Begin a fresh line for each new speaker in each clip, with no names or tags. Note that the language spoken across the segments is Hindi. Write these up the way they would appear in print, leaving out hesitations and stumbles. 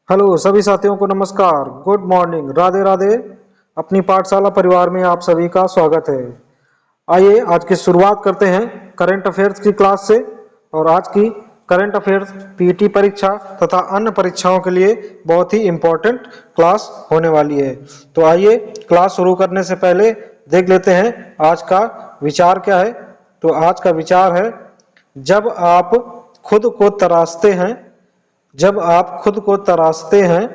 हेलो सभी साथियों को नमस्कार, गुड मॉर्निंग, राधे राधे। अपनी पाठशाला परिवार में आप सभी का स्वागत है। आइए आज की शुरुआत करते हैं करंट अफेयर्स की क्लास से। और आज की करंट अफेयर्स पीटी परीक्षा तथा अन्य परीक्षाओं के लिए बहुत ही इम्पोर्टेंट क्लास होने वाली है। तो आइए क्लास शुरू करने से पहले देख लेते हैं आज का विचार क्या है। तो आज का विचार है, जब आप खुद को तराशते हैं जब आप खुद को तराशते हैं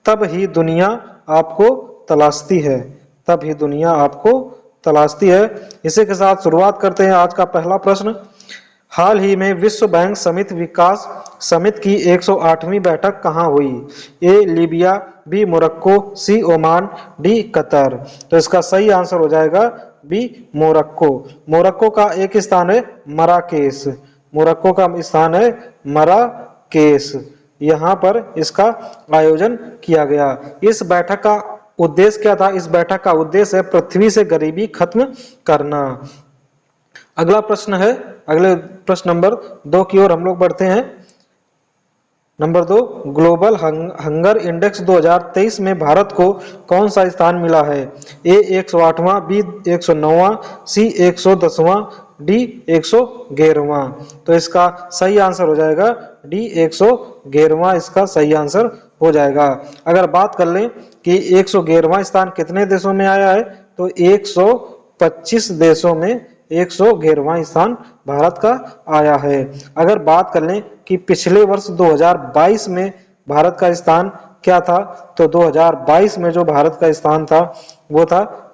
तब ही दुनिया आपको तलाशती है। तब ही दुनिया आपको तलाशती है। इसी के साथ शुरुआत करते हैं आज का पहला प्रश्न। हाल ही में विश्व बैंक समिति विकास समिति की 108वीं बैठक कहाँ हुई? ए लीबिया, बी मोरक्को, सी ओमान, डी कतर। तो इसका सही आंसर हो जाएगा बी मोरक्को। मोरक्को का एक स्थान है मराकेश। मोरक्को का स्थान है मराकेश। यहाँ पर इसका आयोजन किया गया। इस बैठक का उद्देश्य क्या था? इस बैठक का उद्देश्य है पृथ्वी से गरीबी खत्म करना। अगला प्रश्न है, अगले प्रश्न नंबर 2 की ओर हम लोग बढ़ते हैं। नंबर 2, ग्लोबल हंगर इंडेक्स 2023 में भारत को कौन सा स्थान मिला है? ए 108वां, बी 109वां, सी 110वां, डी 111वां। तो इसका सही आंसर हो जाएगा डी 111वां। इसका सही आंसर हो जाएगा। अगर बात कर लें कि 111वां स्थान कितने देशों में आया है, तो 125 देशों में 111वां स्थान भारत का आया है। अगर बात कर लें कि पिछले वर्ष 2022 में भारत का स्थान क्या था, तो 2022 में जो भारत का स्थान था वो था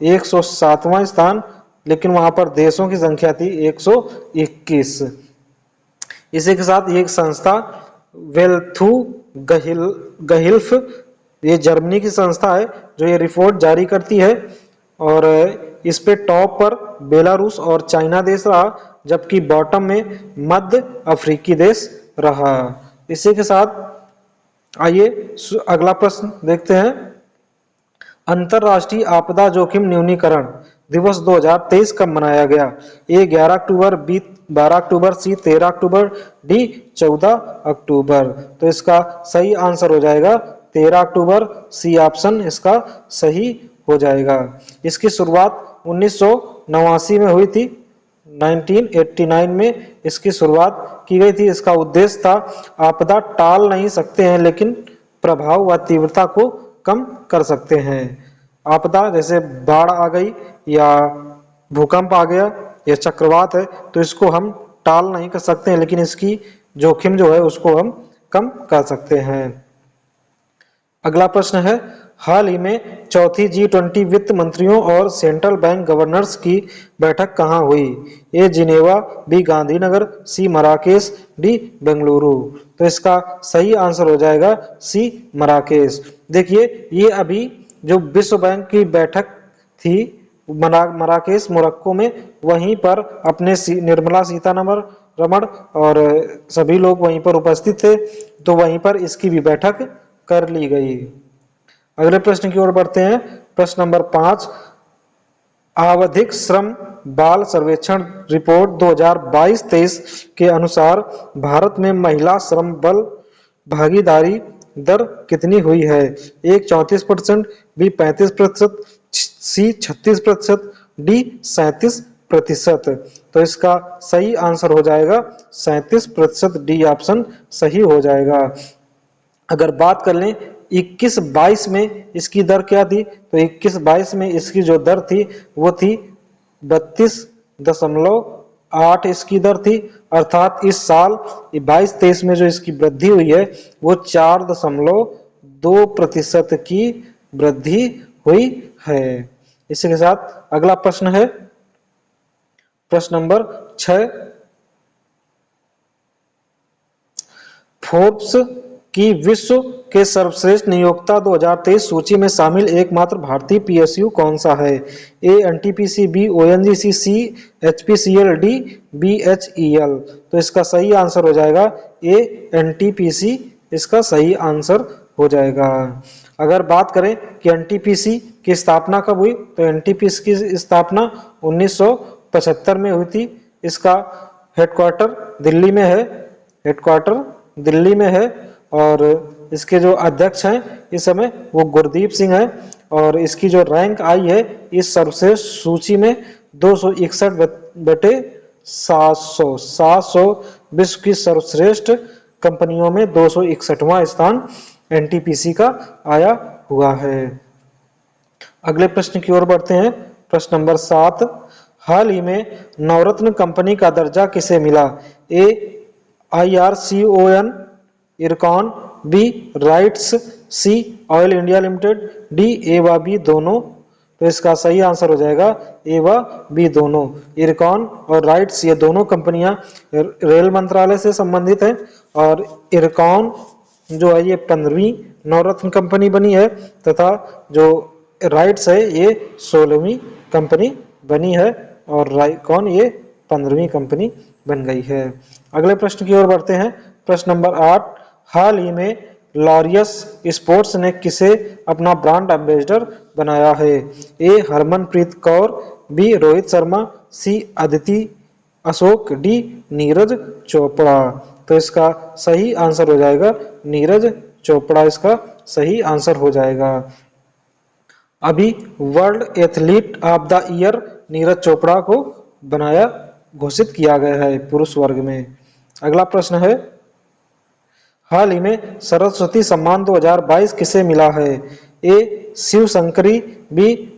107वां स्थान, लेकिन वहां पर देशों की संख्या थी 121। इसी के साथ ये एक संस्था वेल्थू गहिल्फ, ये जर्मनी की संस्था है जो ये रिपोर्ट जारी करती है। और इस पे टॉप पर बेलारूस और चाइना देश रहा, जबकि बॉटम में मध्य अफ्रीकी देश रहा। इसी के साथ आइए अगला प्रश्न देखते हैं। अंतरराष्ट्रीय आपदा जोखिम न्यूनीकरण दिवस 2023 कब मनाया गया? ए 11 अक्टूबर, बी 12 अक्टूबर, सी 13 अक्टूबर, डी 14 अक्टूबर। तो इसका सही आंसर हो जाएगा 13 अक्टूबर। सी ऑप्शन इसका सही हो जाएगा। इसकी शुरुआत 1989 में हुई थी। 1989 में इसकी शुरुआत की गई थी। इसका उद्देश्य था, आपदा टाल नहीं सकते हैं लेकिन प्रभाव व तीव्रता को कम कर सकते हैं। आपदा जैसे बाढ़ आ गई या भूकंप आ गया या चक्रवात है, तो इसको हम टाल नहीं कर सकते हैं, लेकिन इसकी जोखिम जो है उसको हम कम कर सकते हैं। अगला प्रश्न है, हाल ही में चौथी G20 वित्त मंत्रियों और सेंट्रल बैंक गवर्नर्स की बैठक कहाँ हुई? ए जिनेवा, बी गांधीनगर, सी मराकेश, डी बेंगलुरु। तो इसका सही आंसर हो जाएगा सी मराकेश। देखिए, ये अभी जो विश्व बैंक की बैठक थी मराकेश मोरक्को में, वहीं पर अपने निर्मला सीतारमण और सभी लोग वहीं पर उपस्थित थे, तो वहीं पर इसकी भी बैठक कर ली गई। अगले प्रश्न की ओर बढ़ते हैं। प्रश्न नंबर 5, आवधिक श्रम बाल सर्वेक्षण रिपोर्ट 2022-23 के अनुसार भारत में महिला श्रम बल भागीदारी दर कितनी हुई है? एक 34%, बी 35%, सी 36%, डी 37%। तो इसका सही आंसर हो जाएगा 37%। डी ऑप्शन सही हो जाएगा। अगर बात कर लें 21-22 में इसकी दर क्या थी, तो 21-22 में इसकी जो दर थी वो थी 32.8 इसकी दर थी। अर्थात इस साल 22-23 में जो इसकी वृद्धि हुई है वो 4.2% की वृद्धि हुई है। इसी के साथ अगला प्रश्न है, प्रश्न नंबर 6, फोर्ब्स की विश्व के सर्वश्रेष्ठ नियोक्ता 2023 सूची में शामिल एकमात्र भारतीय पीएसयू कौन सा है? ए एनटीपीसी, बी ओएनजीसी, सी एचपीसीएल, डी बीएचईएल। तो इसका सही आंसर हो जाएगा ए एनटीपीसी। इसका सही आंसर हो जाएगा। अगर बात करें कि एनटीपीसी की स्थापना कब हुई, तो एनटीपीसी की स्थापना 1975 में हुई थी। इसका हेडक्वार्टर दिल्ली में है। हेडक्वार्टर दिल्ली में है और इसके जो अध्यक्ष हैं इस समय वो गुरदीप सिंह है और इसकी जो रैंक आई है इस सर्वश्रेष्ठ सूची में 261/700 विश्व की सर्वश्रेष्ठ कंपनियों में 261वां स्थान एनटीपीसी का आया हुआ है। अगले प्रश्न की ओर बढ़ते हैं। प्रश्न नंबर 7, हाल ही में नवरत्न कंपनी का दर्जा किसे मिला? A IRCON IRCON, b RITES, c Oil India Limited, d a व बी दोनों। तो इसका सही आंसर हो जाएगा ए व बी दोनों। इरकॉन और राइट्स ये दोनों कंपनियां रेल मंत्रालय से संबंधित हैं और इरकॉन जो है ये 15वीं नवरत्न कंपनी बनी है तथा जो राइट्स है ये 16वीं कंपनी बनी है और राइकॉन ये 15वीं कंपनी बन गई है। अगले प्रश्न की ओर बढ़ते हैं। प्रश्न नंबर 8, हाल ही में लॉरियस स्पोर्ट्स ने किसे अपना ब्रांड एम्बेसडर बनाया है? ए हरमनप्रीत कौर, बी रोहित शर्मा, सी अदिति अशोक, डी नीरज चोपड़ा। तो इसका सही आंसर हो जाएगा नीरज चोपड़ा, इसका सही आंसर हो जाएगा। अभी world athlete of the year Neeraj Chopra को बनाया घोषित किया गया है पुरुष वर्ग में। अगला प्रश्न है, हाल ही में सरस्वती सम्मान 2022 किसे मिला है? ए शिव शंकरी, बी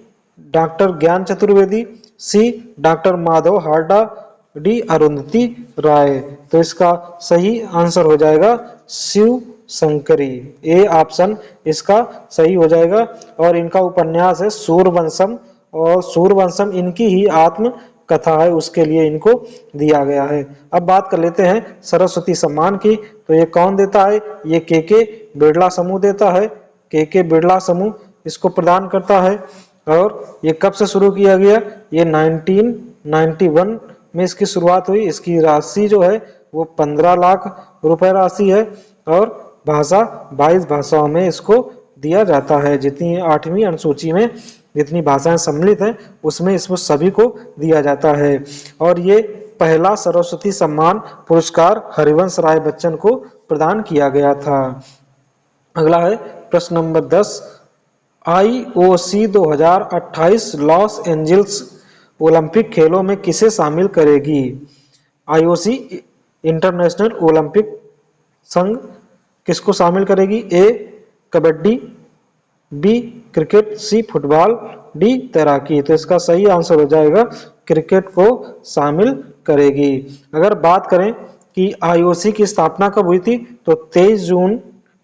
डॉक्टर ज्ञान चतुर्वेदी, सी डॉक्टर माधव हारडा, डी अरुंधति राय। तो इसका सही आंसर हो जाएगा शिव शंकरी, ए ऑप्शन इसका सही हो जाएगा। और इनका उपन्यास है सूरवंशम और सूरवंशम इनकी ही आत्म कथा है, उसके लिए इनको दिया गया है। अब बात कर लेते हैं सरस्वती सम्मान की। तो ये कौन देता है? ये के बिरला समूह देता है। के बिरला समूह इसको प्रदान करता है। और ये कब से शुरू किया गया? ये 1991 में इसकी शुरुआत हुई। इसकी राशि जो है वो 15 लाख रुपए राशि है और भाषा 22 भाषाओं में इसको दिया जाता है। जितनी 8वीं अनुसूची में जितनी भाषाएं सम्मिलित हैं उसमें इसको सभी को दिया जाता है। और ये पहला सरस्वती सम्मान पुरस्कार हरिवंश राय बच्चन को प्रदान किया गया था। अगला है प्रश्न number 10, IOC 2028 Los Angeles Olympic खेलों में किसे शामिल करेगी? IOC इंटरनेशनल ओलंपिक संघ किसको शामिल करेगी? A kabaddi, B cricket, C football, D तैराकी। तो इसका सही आंसर हो जाएगा क्रिकेट को शामिल करेगी। अगर बात करें कि IOC की स्थापना कब हुई थी तो 23 जून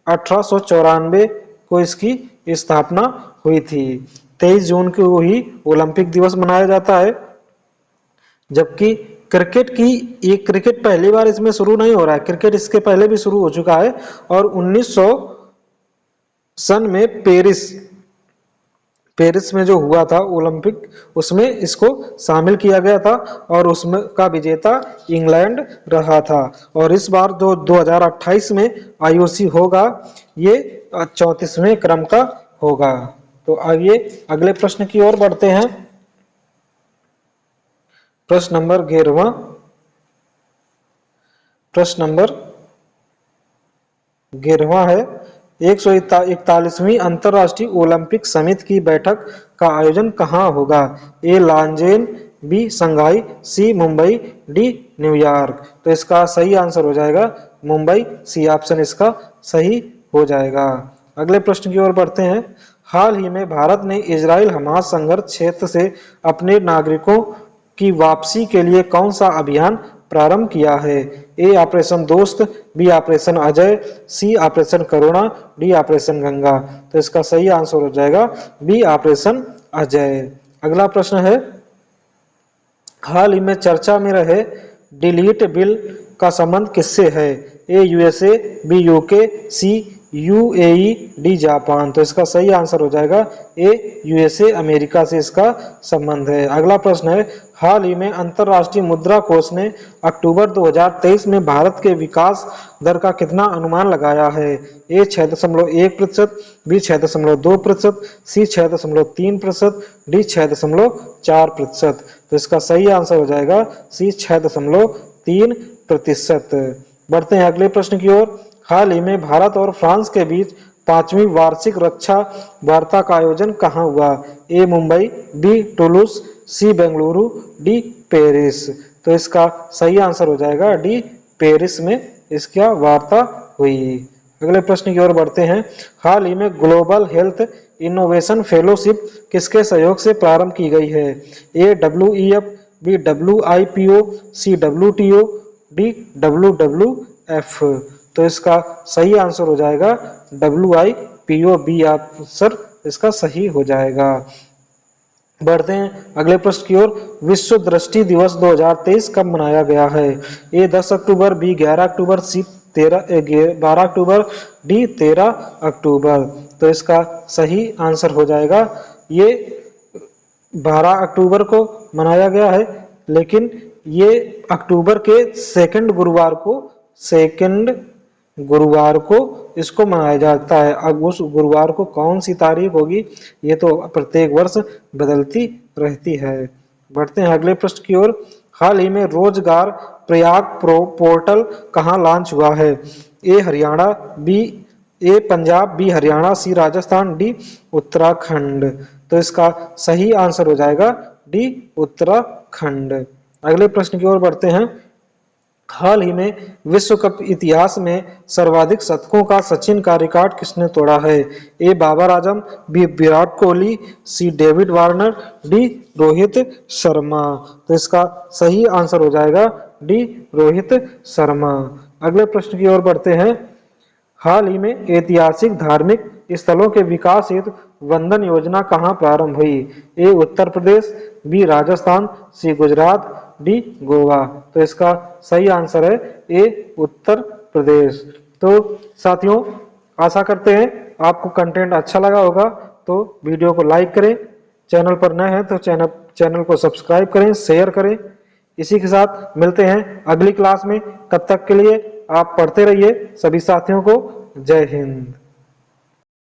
1894 को इसकी स्थापना हुई थी। 23 जून को ही ओलंपिक दिवस मनाया जाता है। जबकि क्रिकेट पहली बार इसमें शुरू नहीं हो रहा है, क्रिकेट इसके पहले भी शुरू हो चुका है और 1900 सन में पेरिस में जो हुआ था ओलंपिक उसमें इसको शामिल किया गया था और उसमें का विजेता इंग्लैंड रहा था। और इस बार जो 2028 में IOC होगा ये 34वें क्रम का होगा। तो आइए अगले प्रश्न की ओर बढ़ते हैं। प्रश्न नंबर 11वां। प्रश्न नंबर 11वां है, 141वीं अंतर्राष्ट्रीय ओलंपिक समिति की बैठक का आयोजन कहाँ होगा? ए लॉन्जेन, बी शंघाई, सी मुंबई, डी न्यूयॉर्क। तो इसका सही आंसर हो जाएगा मुंबई, सी ऑप्शन इसका सही हो जाएगा। अगले प्रश्न की ओर बढ़ते हैं। हाल ही में भारत ने इजराइल हमास संघर्ष क्षेत्र से अपने नागरिकों की वापसी के लिए कौन सा अभियान प्रारंभ किया है? ए ऑपरेशन दोस्त, बी ऑपरेशन अजय, सी ऑपरेशन करुणा, डी ऑपरेशन गंगा। तो इसका सही आंसर हो जाएगा बी ऑपरेशन अजय। अगला प्रश्न है, हाल ही में चर्चा में रहे डिलीट बिल का संबंध किससे है? ए USA, बी UK, सी UAE, डी जापान। तो इसका सही आंसर हो जाएगा ए USA, अमेरिका से इसका संबंध है। अगला प्रश्न है, हाल ही में अंतर्राष्ट्रीय मुद्रा कोष ने अक्टूबर 2023 में भारत के विकास दर का कितना अनुमान लगाया है? ए 6.1%, बी 6.2%, सी 6.3%, डी 6.4%। तो इसका सही आंसर हो जाएगा सी 6.3%। बढ़ते हैं अगले प्रश्न की ओर। हाल ही में भारत और फ्रांस के बीच 5वीं वार्षिक रक्षा वार्ता का आयोजन कहाँ हुआ? ए मुंबई, बी टुलूस, सी बेंगलुरु, डी पेरिस। तो इसका सही आंसर हो जाएगा डी पेरिस में इसका वार्ता हुई। अगले प्रश्न की ओर बढ़ते हैं। हाल ही में ग्लोबल हेल्थ इनोवेशन फेलोशिप किसके सहयोग से प्रारंभ की गई है? ए WEF, बी WIPO, सी WTO, डी WWF। तो इसका सही आंसर हो जाएगा WIPO, बी आंसर इसका सही हो जाएगा। बढ़ते हैं अगले प्रश्न की ओर। विश्व दृष्टि दिवस 2023 कब मनाया गया है? ए 10 अक्टूबर, बी 11 अक्टूबर, सी 12 अक्टूबर, डी 13 अक्टूबर। तो इसका सही आंसर हो जाएगा ये 12 अक्टूबर को मनाया गया है, लेकिन ये अक्टूबर के सेकंड गुरुवार को इसको मनाया जाता है। अब उस गुरुवार को कौन सी तारीख होगी ये तो प्रत्येक वर्ष बदलती रहती है। बढ़ते हैं अगले प्रश्न की ओर। हाल ही में रोजगार प्रयाग पोर्टल कहाँ लॉन्च हुआ है? ए हरियाणा, बी ए पंजाब, बी हरियाणा, सी राजस्थान, डी उत्तराखंड। तो इसका सही आंसर हो जाएगा डी उत्तराखंड। अगले प्रश्न की ओर बढ़ते हैं। हाल ही में विश्व कप इतिहास में सर्वाधिक शतकों का सचिन का रिकॉर्ड किसने तोड़ा है? A Babar Azam, B Virat Kohli, C David Warner, D Rohit Sharma. तो इसका सही आंसर हो जाएगा डी रोहित शर्मा। अगले प्रश्न की ओर बढ़ते हैं। हाल ही में ऐतिहासिक धार्मिक स्थलों के विकास हेतु वंदन योजना कहाँ प्रारंभ हुई? ए उत्तर प्रदेश, बी राजस्थान, सी गुजरात, डी गोवा। तो इसका सही आंसर है ए उत्तर प्रदेश। तो साथियों, आशा करते हैं आपको कंटेंट अच्छा लगा होगा, तो वीडियो को लाइक करें, चैनल पर नए हैं तो चैनल को सब्सक्राइब करें, शेयर करें। इसी के साथ मिलते हैं अगली क्लास में। तब तक के लिए आप पढ़ते रहिए। सभी साथियों को जय हिंद।